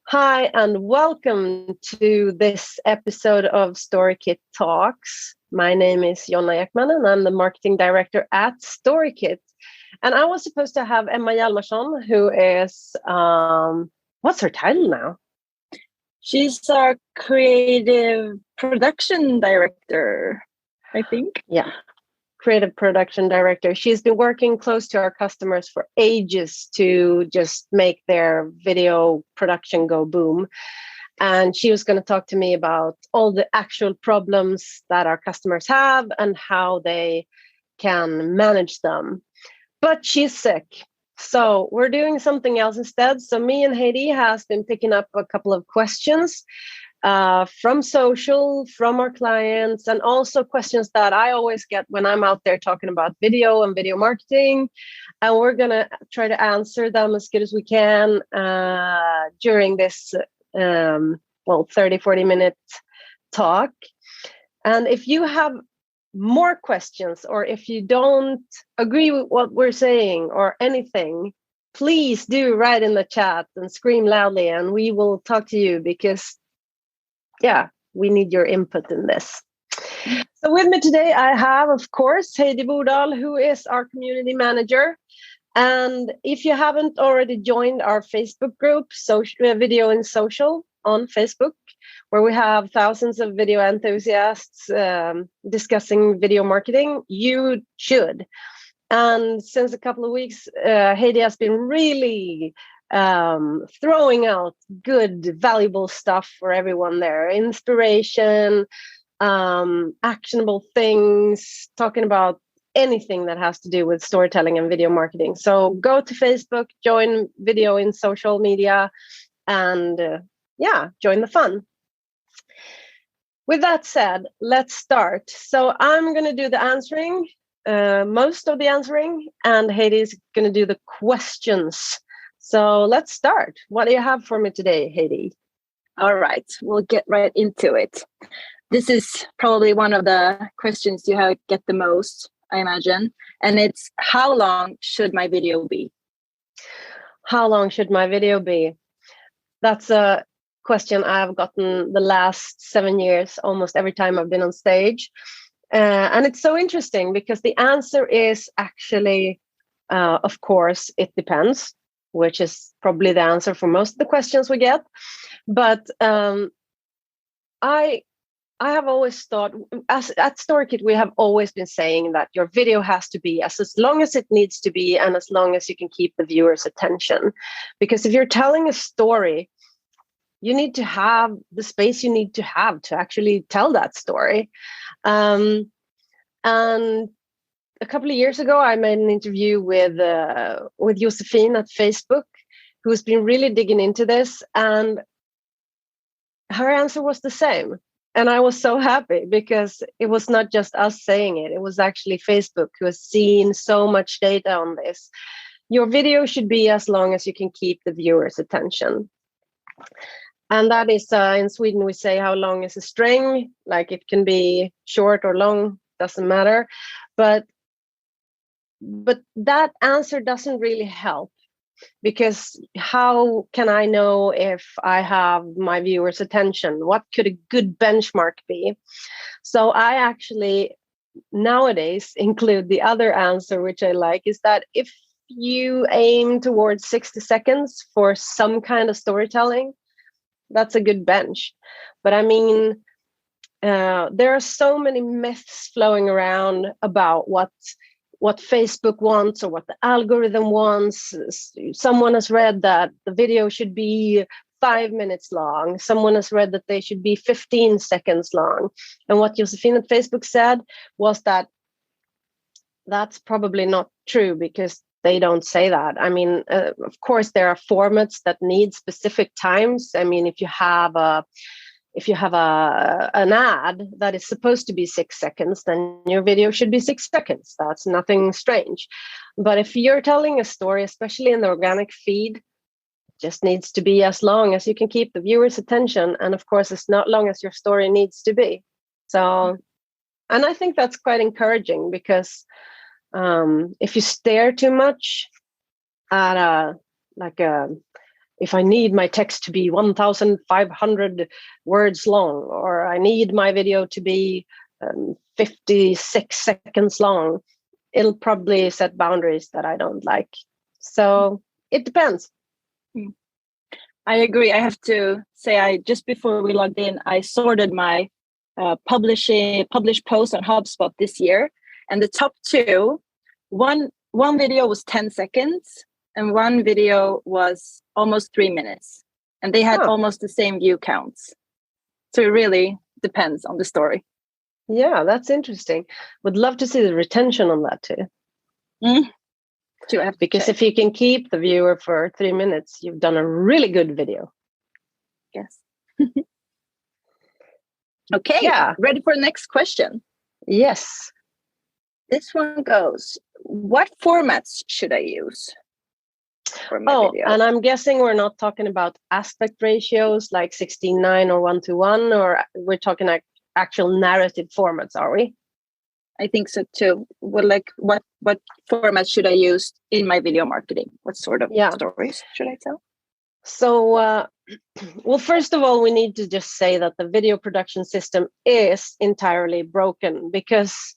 Hi, and welcome to this episode of Storykit Talks. My name is Jonna Ekman, and I'm the marketing director at Storykit. And I was supposed to have Emma Hjalmarsson, who is, what's her title now? She's our creative production director, I think. Yeah, creative production director. She's been working close to our customers for ages to just make their video production go boom. And she was going to talk to me about all the actual problems that our customers have and how they can manage them. But she's sick. So we're doing something else instead. So me and Heidi has been picking up a couple of questions from social, from our clients, and also questions that I always get when I'm out there talking about video and video marketing. And we're going to try to answer them as good as we can during this 30-40 minute talk. And if you have more questions, or if you don't agree with what we're saying or anything, please do write in the chat and scream loudly, and we will talk to you, because we need your input in this. So with me today I have, of course, Heidi Bodal, who is our community manager. And if you haven't already joined our Facebook group, Video in Social on Facebook, where we have thousands of video enthusiasts discussing video marketing, you should. And since a couple of weeks, Heidi has been really throwing out good, valuable stuff for everyone there. Inspiration, actionable things, talking about anything that has to do with storytelling and video marketing. So go to Facebook, join Video in Social media, and join the fun. With that said, let's start. So I'm going to do the answering, most of the answering, and Heidi's going to do the questions. So let's start. What do you have for me today, Heidi? All right, we'll get right into it. This is probably one of the questions you get the most, I imagine. And it's, how long should my video be? How long should my video be? That's a question I've gotten the last 7 years, almost every time I've been on stage. And it's so interesting, because the answer is actually, of course, it depends, which is probably the answer for most of the questions we get. But I have always thought, at Storykit, we have always been saying that your video has to be as long as it needs to be, and as long as you can keep the viewer's attention. Because if you're telling a story, you need to have the space you need to have to actually tell that story. And a couple of years ago, I made an interview with Josephine at Facebook, who's been really digging into this, and her answer was the same. And I was so happy, because it was not just us saying it. It was actually Facebook, who has seen so much data on this. Your video should be as long as you can keep the viewer's attention. And that is, in Sweden, we say, how long is a string? Like, it can be short or long, doesn't matter. But that answer doesn't really help, because how can I know if I have my viewers' attention? What could a good benchmark be? So I actually nowadays include the other answer, which I like, is that if you aim towards 60 seconds for some kind of storytelling, that's a good bench. But I mean, there are so many myths flowing around about what Facebook wants, or what the algorithm wants. Someone has read that the video should be 5 minutes long. Someone has read that they should be 15 seconds long. And what Josephine at Facebook said was that that's probably not true, because they don't say that. I mean, of course, there are formats that need specific times. I mean, if you have an ad that is supposed to be 6 seconds, then your video should be 6 seconds. That's nothing strange. But if you're telling a story, especially in the organic feed, it just needs to be as long as you can keep the viewer's attention. And of course, it's not long as your story needs to be. So, and I think that's quite encouraging, because if you stare too much at a if I need my text to be 1,500 words long, or I need my video to be 56 seconds long, it'll probably set boundaries that I don't like. So it depends. I agree. I have to say, just before we logged in, I sorted my published posts on HubSpot this year, and the top two, one video was 10 seconds, and one video was almost 3 minutes, and they had almost the same view counts. So it really depends on the story. Yeah, that's interesting. Would love to see the retention on that too. Because if you can keep the viewer for 3 minutes, you've done a really good video. Yes. Okay. Yeah. Ready for the next question? Yes. This one goes, what formats should I use for my videos? And I'm guessing we're not talking about aspect ratios like 16:9 or 1:1, or we're talking like actual narrative formats, are we? I think so too. What format should I use in my video marketing? What sort of stories should I tell? So, well, first of all, we need to just say that the video production system is entirely broken, because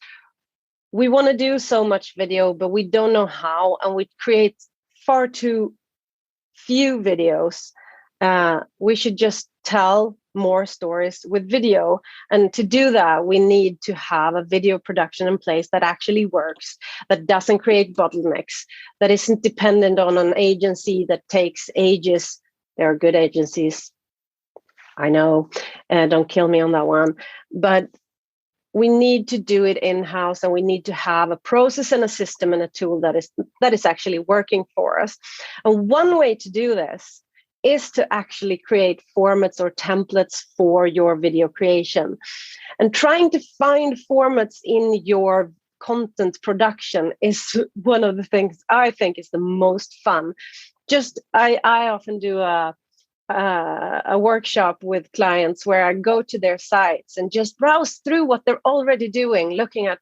we want to do so much video, but we don't know how, and we create far too few videos. We should just tell more stories with video, and to do that we need to have a video production in place that actually works, that doesn't create bottlenecks, that isn't dependent on an agency that takes ages. There are good agencies, I know, don't kill me on that one, but we need to do it in-house, and we need to have a process and a system and a tool that is actually working for us. And one way to do this is to actually create formats or templates for your video creation. And trying to find formats in your content production is one of the things I think is the most fun. I often do a workshop with clients where I go to their sites and just browse through what they're already doing, looking at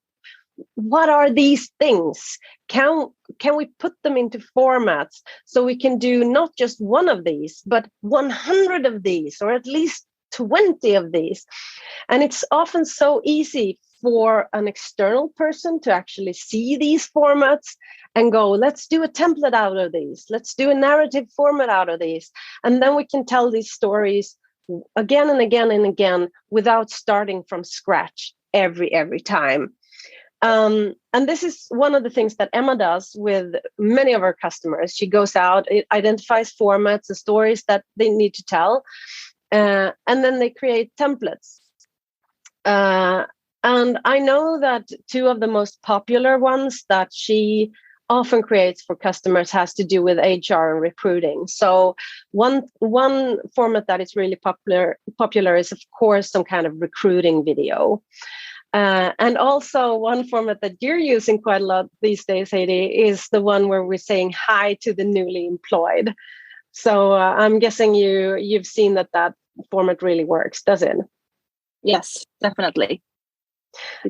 what are these things? Can we put them into formats so we can do not just one of these, but 100 of these, or at least 20 of these? And it's often so easy for an external person to actually see these formats and go, let's do a template out of these. Let's do a narrative format out of these. And then we can tell these stories again and again and again without starting from scratch every time. And this is one of the things that Emma does with many of our customers. She goes out, identifies formats and stories that they need to tell, and then they create templates. And I know that two of the most popular ones that she often creates for customers has to do with HR and recruiting. So one format that is really popular is, of course, some kind of recruiting video. And also one format that you're using quite a lot these days, Heidi, is the one where we're saying hi to the newly employed. So I'm guessing you've seen that format really works, does it? Yes, definitely.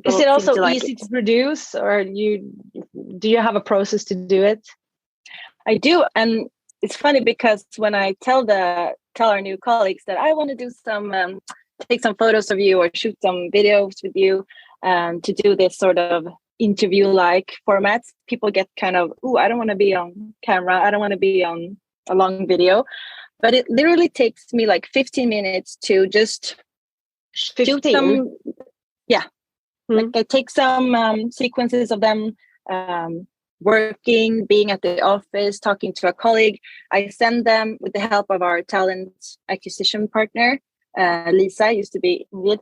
Is it also easy to produce, or do you have a process to do it? I do, and it's funny because when I tell our new colleagues that I want to do some take some photos of you or shoot some videos with you, to do this sort of interview-like formats, people get kind of, I don't want to be on camera, I don't want to be on a long video. But it literally takes me like 15 minutes to just shoot some. Yeah. Like I take some sequences of them working, being at the office, talking to a colleague. I send them with the help of our talent acquisition partner, Lisa, used to be with,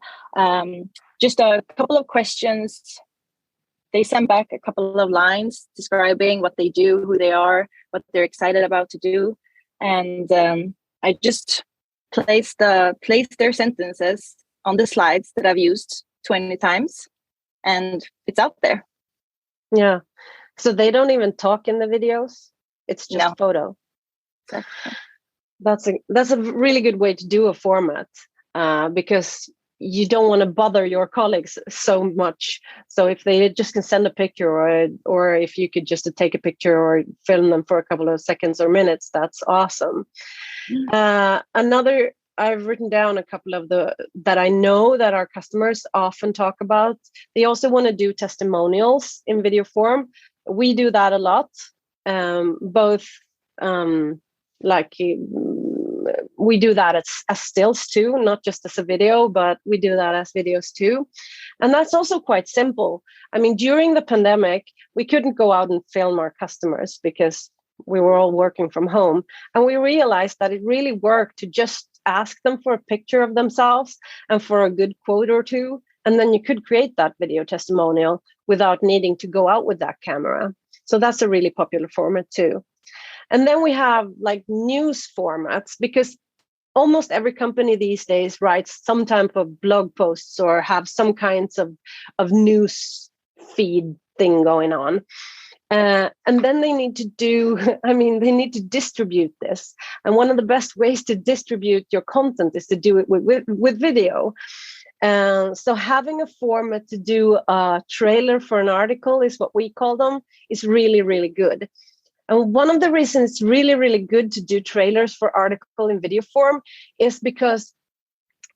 just a couple of questions. They send back a couple of lines describing what they do, who they are, what they're excited about to do. And I just place their sentences on the slides that I've used 20 times. And it's out there. Yeah. So they don't even talk in the videos. It's just photo. Exactly. That's a really good way to do a format, because you don't want to bother your colleagues so much. So if they just can send a picture, or if you could just take a picture or film them for a couple of seconds or minutes, that's awesome. Another, I've written down a couple of that I know that our customers often talk about. They also want to do testimonials in video form. We do that a lot, both like we do that as stills too, not just as a video, but we do that as videos too. And that's also quite simple. I mean, during the pandemic, we couldn't go out and film our customers because we were all working from home. And we realized that it really worked to just ask them for a picture of themselves and for a good quote or two. And then you could create that video testimonial without needing to go out with that camera. So that's a really popular format too. And then we have like news formats, because almost every company these days writes some type of blog posts or have some kinds of news feed thing going on. And then they need to they need to distribute this. And one of the best ways to distribute your content is to do it with video. So having a format to do a trailer for an article, is what we call them, is really, really good. And one of the reasons it's really, really good to do trailers for article in video form is because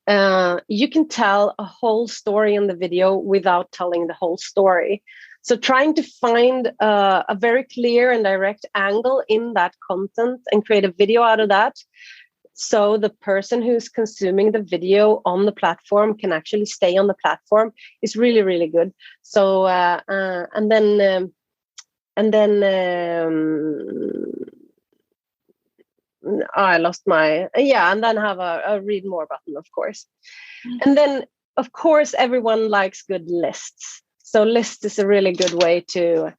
you can tell a whole story in the video without telling the whole story. So trying to find a very clear and direct angle in that content and create a video out of that, so the person who's consuming the video on the platform can actually stay on the platform, is really, really good. So and then I lost my and then have a read more button, of course. And then of course everyone likes good lists. So list is a really good way to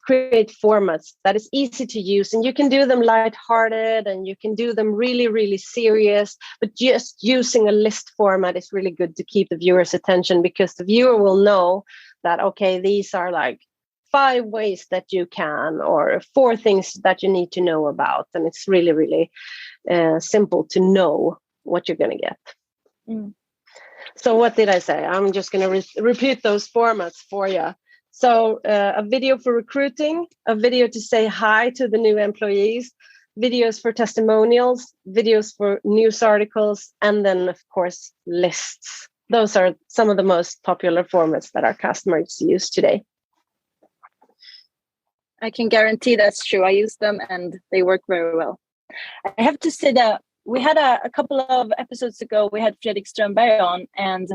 create formats that is easy to use, and you can do them lighthearted and you can do them really, really serious. But just using a list format is really good to keep the viewer's attention, because the viewer will know that, okay, these are like 5 ways that you can, or 4 things that you need to know about, and it's really, really simple to know what you're going to get. So what did I say? I'm just going to repeat those formats for you. So a video for recruiting, a video to say hi to the new employees, videos for testimonials, videos for news articles, and then of course lists. Those are some of the most popular formats that our customers use today. I can guarantee that's true. I use them and they work very well. I have to say that we had a couple of episodes ago, we had Fredrik Strömberg on, and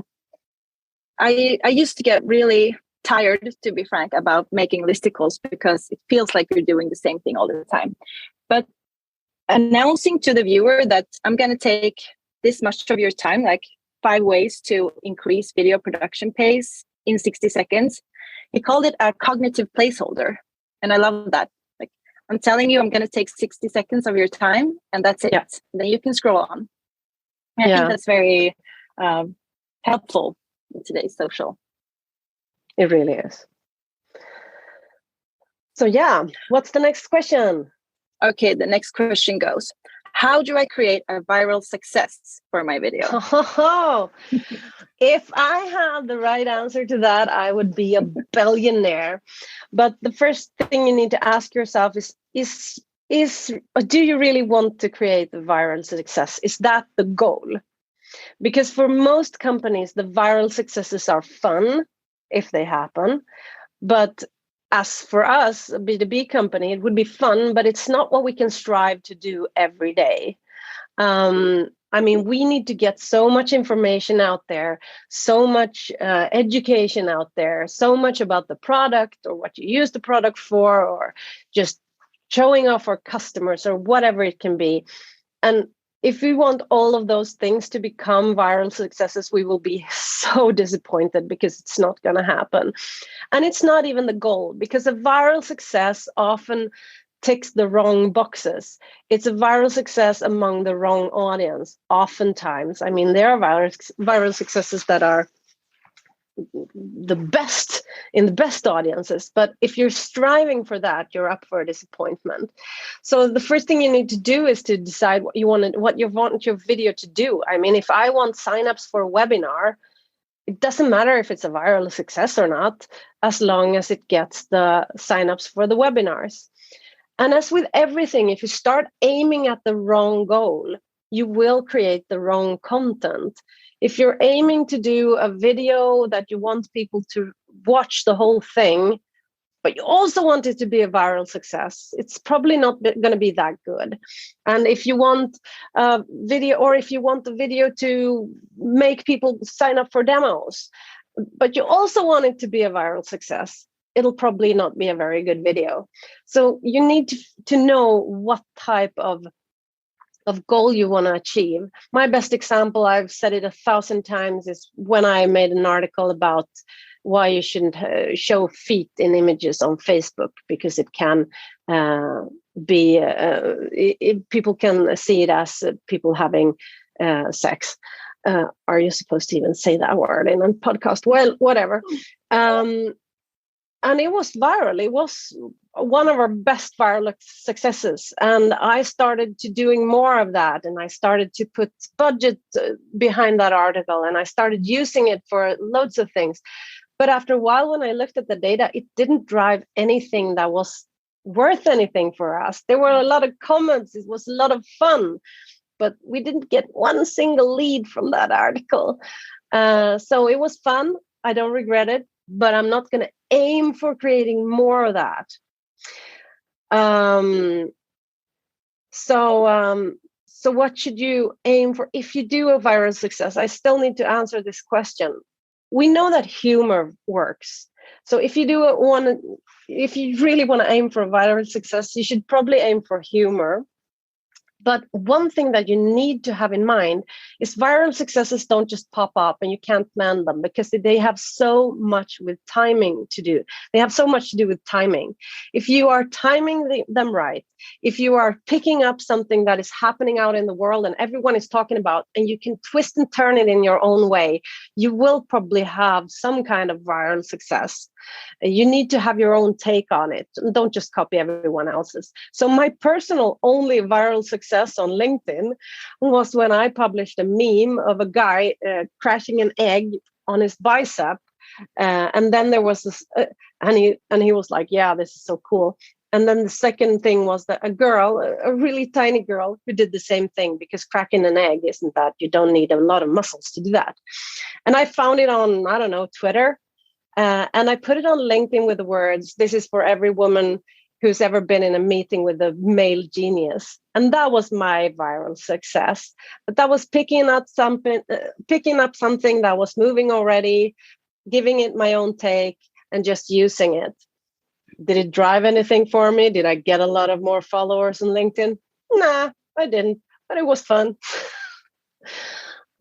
I used to get really tired, to be frank, about making listicles, because it feels like you're doing the same thing all the time. But announcing to the viewer that I'm going to take this much of your time, like 5 ways to increase video production pace in 60 seconds, he called it a cognitive placeholder. And I love that. Like, I'm telling you, I'm going to take 60 seconds of your time, and that's it. Yeah. Then you can scroll on. I think that's very helpful in today's social. It really is. So what's the next question? Okay, the next question goes, how do I create a viral success for my video? If I had the right answer to that, I would be a billionaire. But the first thing you need to ask yourself is do you really want to create a viral success? Is that the goal? Because for most companies, the viral successes are fun if they happen. But as for us, a B2B company, it would be fun, but it's not what we can strive to do every day. I mean, we need to get so much information out there, so much education out there, so much about the product or what you use the product for, or just showing off our customers or whatever it can be. And if we want all of those things to become viral successes, we will be so disappointed, because it's not going to happen. And it's not even the goal, because a viral success often ticks the wrong boxes. It's a viral success among the wrong audience, oftentimes. I mean, there are viral successes that are the best in the best audiences. But if you're striving for that, you're up for disappointment. So the first thing you need to do is to decide what you want your video to do. I mean, if I want signups for a webinar, it doesn't matter if it's a viral success or not, as long as it gets the signups for the webinars. And as with everything, if you start aiming at the wrong goal, you will create the wrong content. If you're aiming to do a video that you want people to watch the whole thing, but you also want it to be a viral success, it's probably not going to be that good. And if you want a video, or if you want the video to make people sign up for demos, but you also want it to be a viral success, it'll probably not be a very good video. So you need to know what type of goal you want to achieve. My best example, I've said it 1,000 times, is when I made an article about why you shouldn't show feet in images on Facebook, because it can people can see it as people having sex. Are you supposed to even say that word in a podcast? Well, whatever. And it was viral. It was one of our best viral successes. And I started to doing more of that. And I started to put budget behind that article. And I started using it for loads of things. But after a while, when I looked at the data, it didn't drive anything that was worth anything for us. There were a lot of comments. It was a lot of fun. But we didn't get one single lead from that article. So it was fun. I don't regret it. But I'm not going to aim for creating more of that. So what should you aim for if you do a viral success? I still need to answer this question. We know that humor works. So if you really want to aim for a viral success, you should probably aim for humor. But one thing that you need to have in mind is viral successes don't just pop up and you can't plan them, because they have so much with timing to do. They have so much to do with timing. If you are timing them right, if you are picking up something that is happening out in the world and everyone is talking about, and you can twist and turn it in your own way, you will probably have some kind of viral success. You need to have your own take on it. Don't just copy everyone else's. So my personal only viral success on LinkedIn was when I published a meme of a guy crashing an egg on his bicep. And then there was this, and he was like, yeah, this is so cool. And then the second thing was that a girl, a really tiny girl, who did the same thing, because cracking an egg isn't that, you don't need a lot of muscles to do that. And I found it on, I don't know, Twitter. And I put it on LinkedIn with the words, this is for every woman who's ever been in a meeting with a male genius. And that was my viral success. But that was picking up something that was moving already, giving it my own take, and just using it. Did it drive anything for me? Did I get a lot of more followers on LinkedIn? Nah, I didn't, but it was fun.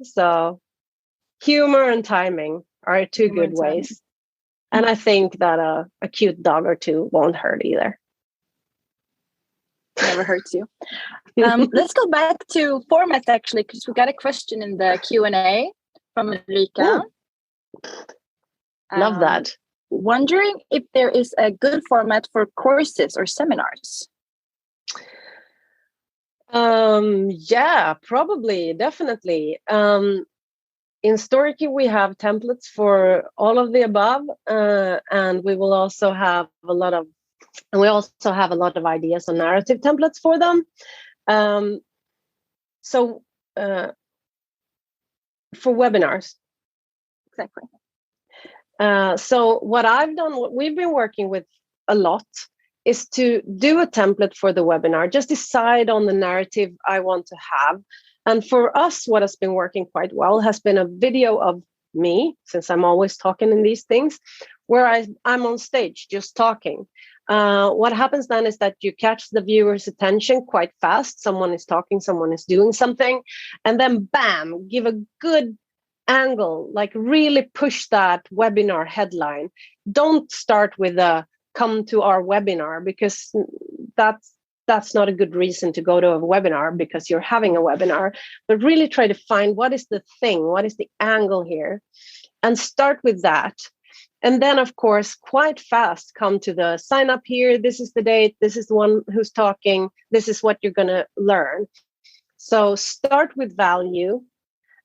So humor and timing are two good ways. And I think that a cute dog or two won't hurt either. Never hurts you. Let's go back to formats, actually, because we got a question in the Q&A from Ulrika. Love that. Wondering if there is a good format for courses or seminars. Yeah, probably, definitely. In Storykit, we have templates for all of the above, and we will also have a lot of ideas on narrative templates for them. So for webinars, exactly. So what we've been working with a lot, is to do a template for the webinar. Just decide on the narrative I want to have. And for us, what has been working quite well has been a video of me, since I'm always talking in these things, where I'm on stage just talking. What happens then is that you catch the viewer's attention quite fast. Someone is talking, someone is doing something, and then bam, give a good angle, like really push that webinar headline. Don't start with a come to our webinar, because that's not a good reason to go to a webinar, because you're having a webinar. But really try to find what is the thing, what is the angle here. and start with that. And then, of course, quite fast come to the sign up here. This is the date. This is the one who's talking. This is what you're going to learn. So start with value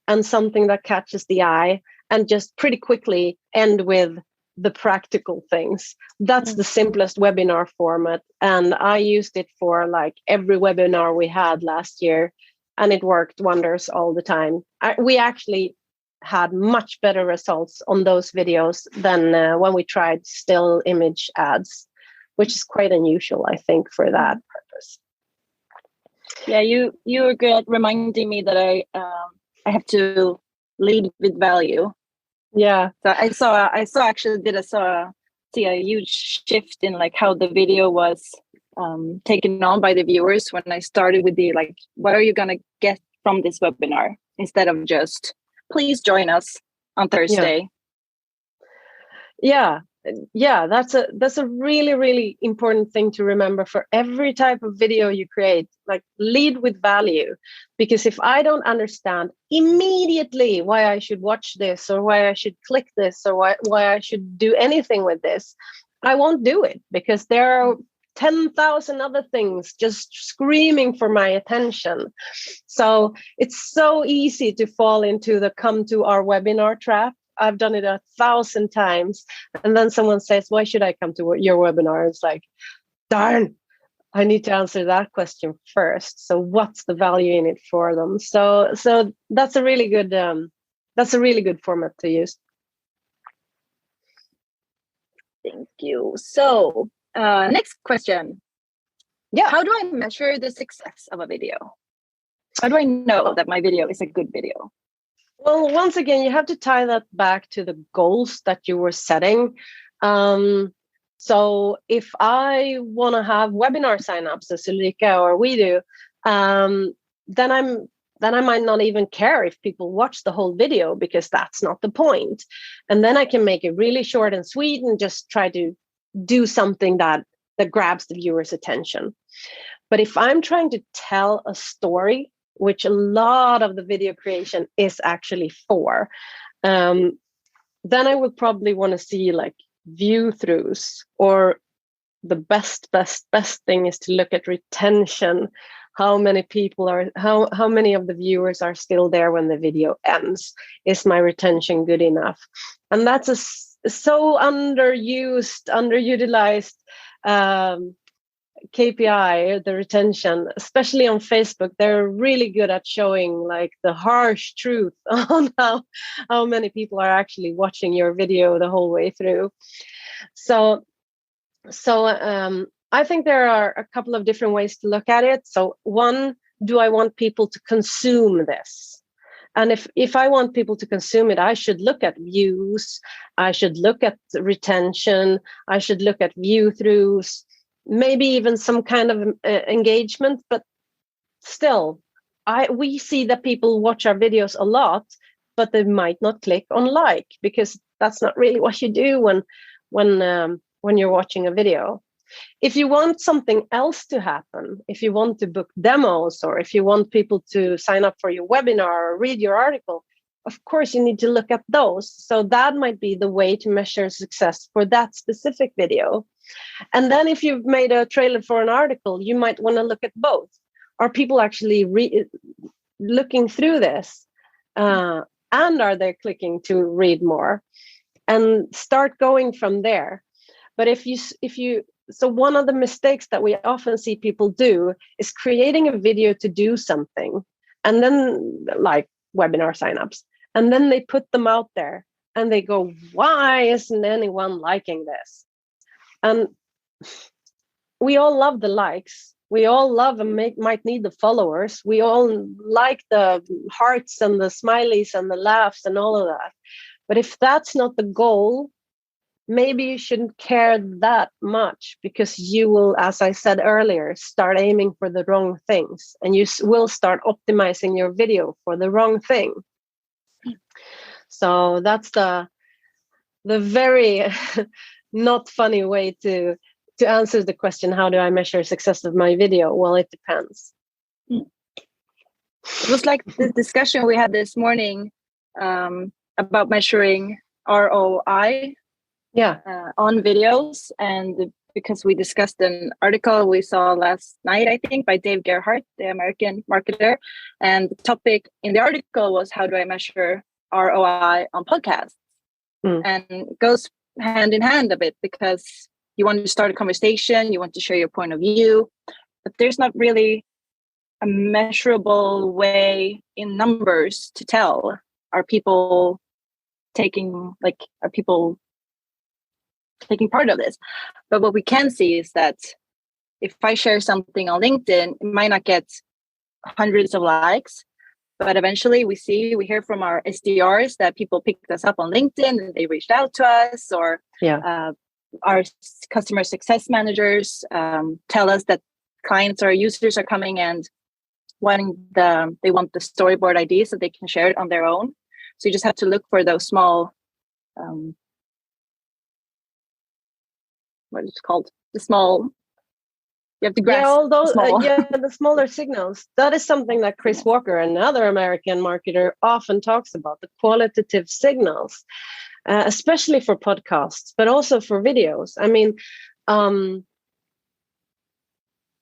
and something that catches the eye, and just pretty quickly end with the practical things. That's the simplest webinar format. And I used it for like every webinar we had last year, and it worked wonders all the time. We actually had much better results on those videos than when we tried still image ads, which is quite unusual, I think, for that purpose. Yeah, you were good at reminding me that I have to lead with value. Yeah. So I saw see a huge shift in like how the video was taken on by the viewers when I started with the like, what are you gonna get from this webinar, instead of just please join us on Thursday. Yeah, that's a really, really important thing to remember for every type of video you create. Like, lead with value, because if I don't understand immediately why I should watch this, or why I should click this, or why I should do anything with this, I won't do it, because there are 10,000 other things just screaming for my attention. So it's so easy to fall into the come to our webinar trap. I've done it 1,000 times. And then someone says, why should I come to your webinar? It's like, darn, I need to answer that question first. So what's the value in it for them? So that's a really good format to use. Thank you. So next question. Yeah. How do I measure the success of a video? How do I know that my video is a good video? Well, once again, you have to tie that back to the goals that you were setting. So if I want to have webinar signups, as Ulrika or we do, then I might not even care if people watch the whole video, because that's not the point. And then I can make it really short and sweet and just try to do something that grabs the viewer's attention. But if I'm trying to tell a story, which a lot of the video creation is actually for, then I would probably want to see like view throughs, or the best thing is to look at retention. How many people are, how many of the viewers are still there when the video ends? Is my retention good enough? And that's a so underutilized KPI, the retention, especially on Facebook. They're really good at showing like the harsh truth on how many people are actually watching your video the whole way through. So I think there are a couple of different ways to look at it. So one, do I want people to consume this? And if I want people to consume it, I should look at views, I should look at retention, I should look at view throughs, maybe even some kind of engagement. But still, we see that people watch our videos a lot, but they might not click on like, because that's not really what you do when you're watching a video. If you want something else to happen, if you want to book demos, or if you want people to sign up for your webinar or read your article, of course you need to look at those. So that might be the way to measure success for that specific video. And then if you've made a trailer for an article, you might want to look at both. Are people actually looking through this? And are they clicking to read more? And start going from there. But so one of the mistakes that we often see people do is creating a video to do something, and then like webinar signups, and then they put them out there and they go, why isn't anyone liking this? And we all love the likes. We all love and might need the followers. We all like the hearts and the smileys and the laughs and all of that. But if that's not the goal, maybe you shouldn't care that much, because you will, as I said earlier, start aiming for the wrong things, and you will start optimizing your video for the wrong thing. So that's the very not funny way to answer the question, how do I measure success of my video? Well, it depends. It was like the discussion we had this morning. about measuring ROI Yeah. on videos. And because we discussed an article we saw last night, I think, by Dave Gerhardt, the American marketer. And the topic in the article was, how do I measure ROI on podcasts? And it goes hand in hand a bit, because you want to start a conversation, you want to share your point of view, but there's not really a measurable way in numbers to tell, are people taking part of this? But what we can see is that if I share something on LinkedIn, it might not get hundreds of likes, but eventually we hear from our SDRs that people picked us up on LinkedIn and they reached out to us, or our customer success managers tell us that clients or users are coming and they want the storyboard ideas so they can share it on their own. So you just have to look for those small, what is it called? The small. You have to grasp the smaller signals. That is something that Chris Walker, another American marketer, often talks about, the qualitative signals, especially for podcasts, but also for videos. I mean,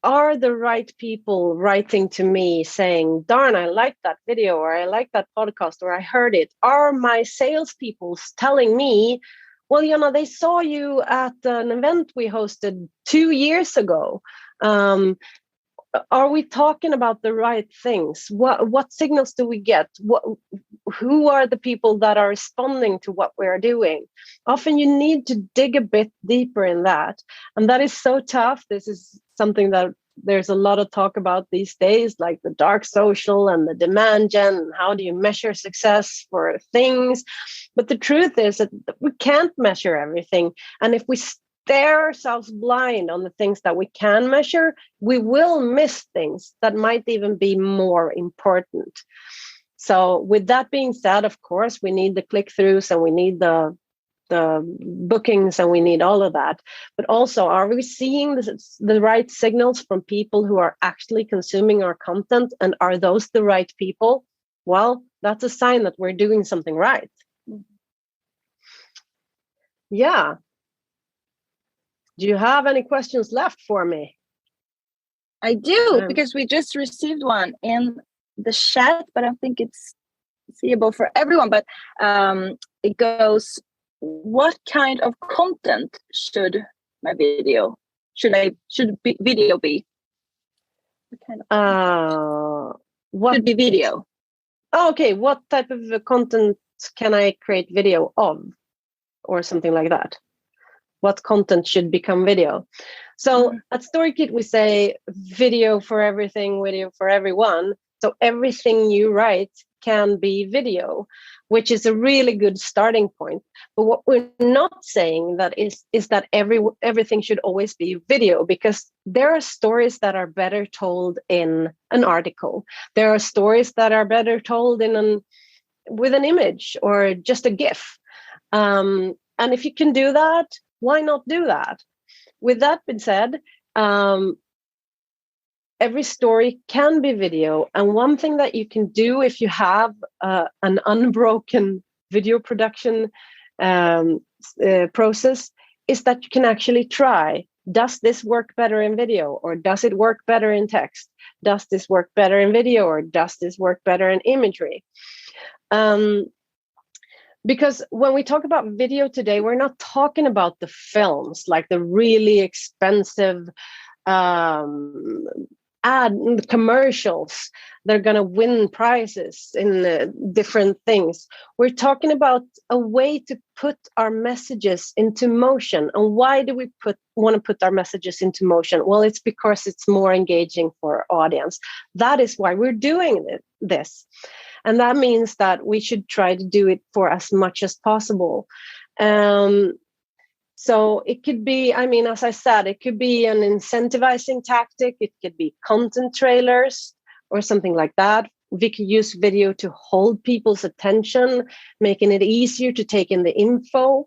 are the right people writing to me saying, darn, I like that video, or I like that podcast, or I heard it? Are my salespeople telling me, well, they saw you at an event we hosted 2 years ago? Are we talking about the right things? What signals do we get? Who are the people that are responding to what we're doing? Often you need to dig a bit deeper in that. And that is so tough. This is something that there's a lot of talk about these days, like the dark social and the demand gen, and how do you measure success for things? But the truth is that we can't measure everything. And if we stare ourselves blind on the things that we can measure, we will miss things that might even be more important. So with that being said, of course, we need the click-throughs and we need the bookings and we need all of that. But also, are we seeing the right signals from people who are actually consuming our content? And are those the right people? Well, that's a sign that we're doing something right. Yeah. Do you have any questions left for me? I do, because we just received one in the chat, but I don't think it's seeable for everyone. But it goes, what kind of content should video be? What should be video? Okay, what type of content can I create video of, or something like that? What content should become video? So at Storykit, we say video for everything, video for everyone. So everything you write can be video, which is a really good starting point. But what we're not saying that is that everything should always be video, because there are stories that are better told in an article. There are stories that are better told with an image or just a GIF. And if you can do that, why not do that? With that being said, every story can be video. And one thing that you can do if you have an unbroken video production process is that you can actually try, does this work better in video, or does it work better in text? Does this work better in video, or does this work better in imagery? Because when we talk about video today, we're not talking about the films, like the really expensive ad commercials. They're going to win prizes in different things. We're talking about a way to put our messages into motion. And why do we want to put our messages into motion? Well, it's because it's more engaging for our audience. That is why we're doing this. And that means that we should try to do it for as much as possible. So it could be, as I said, it could be an incentivizing tactic. It could be content trailers or something like that. We could use video to hold people's attention, making it easier to take in the info.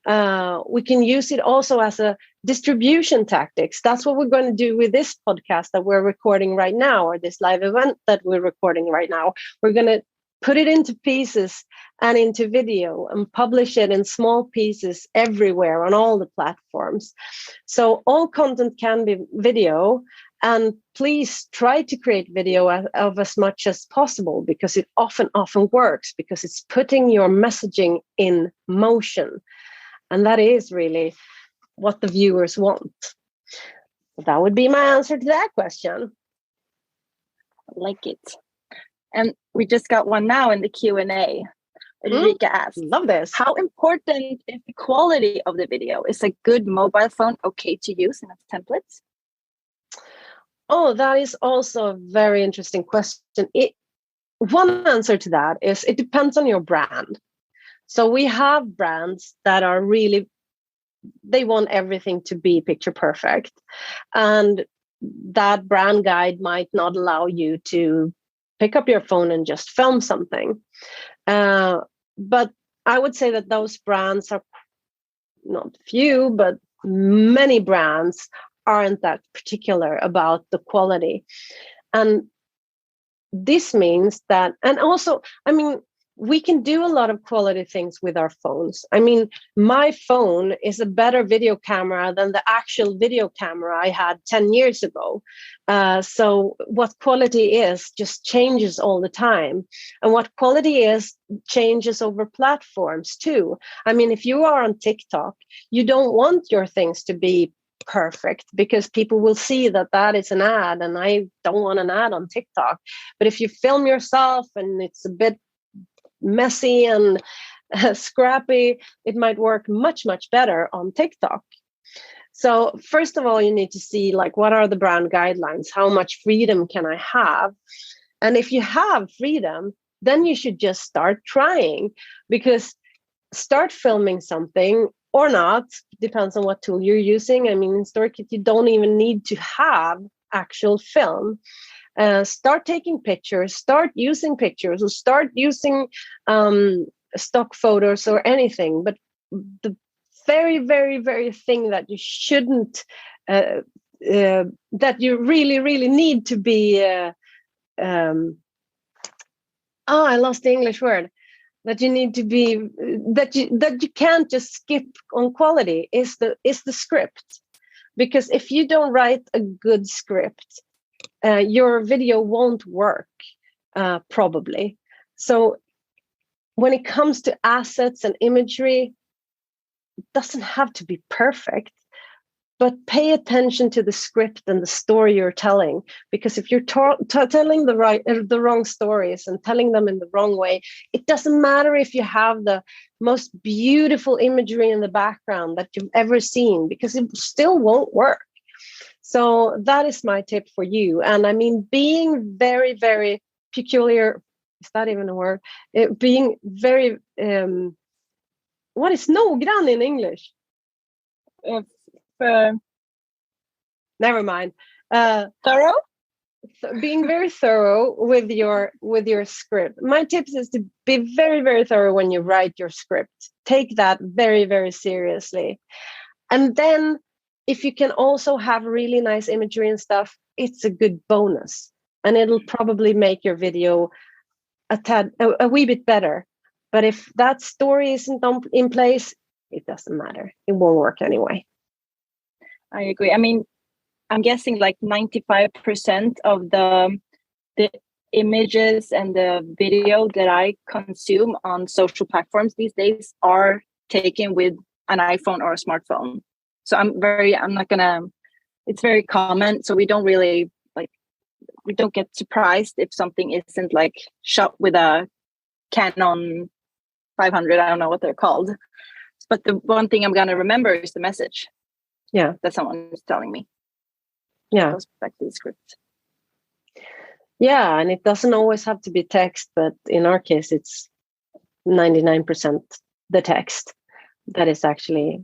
We can use it also as a distribution tactics. That's what we're going to do with this podcast that we're recording right now, or this live event that we're recording right now. We're going to put it into pieces and into video and publish it in small pieces everywhere on all the platforms. So all content can be video, and please try to create video of as much as possible, because it often works, because it's putting your messaging in motion. And that is really what the viewers want. That would be my answer to that question. I like it. And we just got one now in the Q&A. Ulrika asked, love this. How important is the quality of the video? Is a good mobile phone okay to use in its templates? Oh, that is also a very interesting question. One answer to that is it depends on your brand. So we have brands that are really, they want everything to be picture perfect. And that brand guide might not allow you to pick up your phone and just film something. But I would say that those brands are not few, but many brands aren't that particular about the quality. And this means that, and also, I mean, we can do a lot of quality things with our phones. I mean, my phone is a better video camera than the actual video camera I had 10 years ago. So what quality is just changes all the time. And what quality is changes over platforms too. I mean, if you are on TikTok, you don't want your things to be perfect, because people will see that that is an ad, and I don't want an ad on TikTok. But if you film yourself and it's a bit messy and scrappy, it might work much, much better on TikTok. So first of all, you need to see, like, what are the brand guidelines? How much freedom can I have? And if you have freedom, then you should just start trying, because start filming something or not, depends on what tool you're using. I mean, in Storykit, you don't even need to have actual film. Start taking pictures, start using pictures, or start using stock photos or anything. But the very, very, very thing that you shouldn't, that you really, really need to be, I lost the English word. That you need to be, that you can't just skip on quality is the script. Because if you don't write a good script, your video won't work, probably. So when it comes to assets and imagery, it doesn't have to be perfect, but pay attention to the script and the story you're telling. Because if you're telling the wrong stories and telling them in the wrong way, it doesn't matter if you have the most beautiful imagery in the background that you've ever seen, because it still won't work. So that is my tip for you. And I mean, being very, very peculiar, is that even a word? Being very, what is noggrann in English? Never mind. Thorough? Being very thorough with your script. My tips is to be very, very thorough when you write your script. Take that very, very seriously. And then if you can also have really nice imagery and stuff, it's a good bonus. And it'll probably make your video a wee bit better. But if that story isn't in place, it doesn't matter. It won't work anyway. I agree. I mean, I'm guessing like 95% of the images and the video that I consume on social platforms these days are taken with an iPhone or a smartphone. So it's very common. So we don't really we don't get surprised if something isn't like shot with a Canon 500. I don't know what they're called. But the one thing I'm going to remember is the message. Yeah, that someone is telling me. Yeah, it goes back to the script. Yeah, and it doesn't always have to be text, but in our case, it's 99% the text that is actually.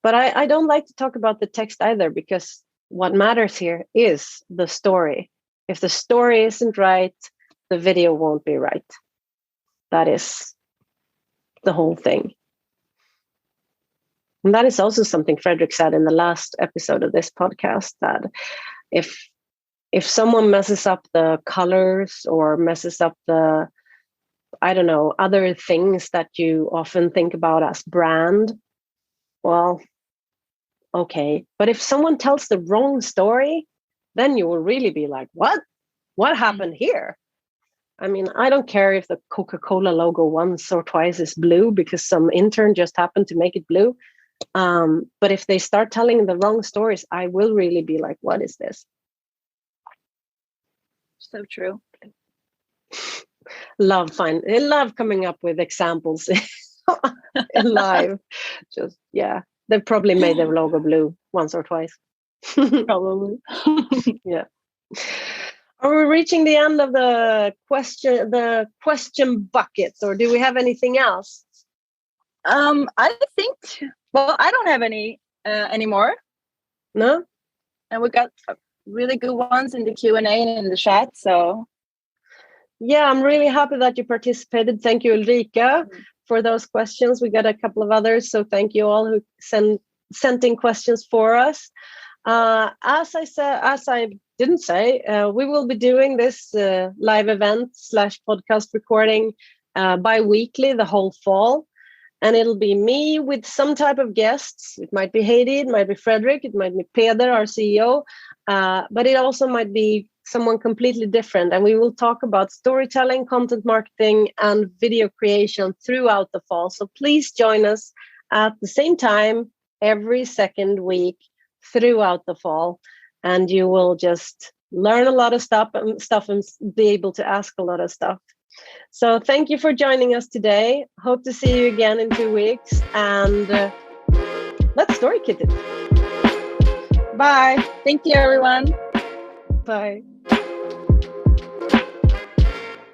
But I don't like to talk about the text either, because what matters here is the story. If the story isn't right, the video won't be right. That is the whole thing. And that is also something Fredrik said in the last episode of this podcast, that if someone messes up the colors or messes up the I don't know, other things that you often think about as brand, well, okay. But if someone tells the wrong story, then you will really be like, what happened here? I mean, I don't care if the Coca-Cola logo once or twice is blue because some intern just happened to make it blue. But if they start telling the wrong stories, I will really be like, what is this? So true. Love coming up with examples in live. Just, yeah, they've probably made their logo blue once or twice. Probably. Yeah. Are we reaching the end of the question buckets, or do we have anything else? I think, well, I don't have any anymore. No? And we got really good ones in the Q&A and in the chat, so. Yeah, I'm really happy that you participated. Thank you, Ulrika, for those questions. We got a couple of others, so thank you all who sent in questions for us. As I didn't say, we will be doing this live event / podcast recording bi-weekly the whole fall. And it'll be me with some type of guests. It might be Heidi, it might be Frederick, it might be Peder, our CEO, but it also might be someone completely different. And we will talk about storytelling, content marketing, and video creation throughout the fall. So please join us at the same time every second week throughout the fall. And you will just learn a lot of stuff and be able to ask a lot of stuff. So thank you for joining us today. Hope to see you again in 2 weeks. And let's Storykit it. Bye. Thank you, everyone. Bye.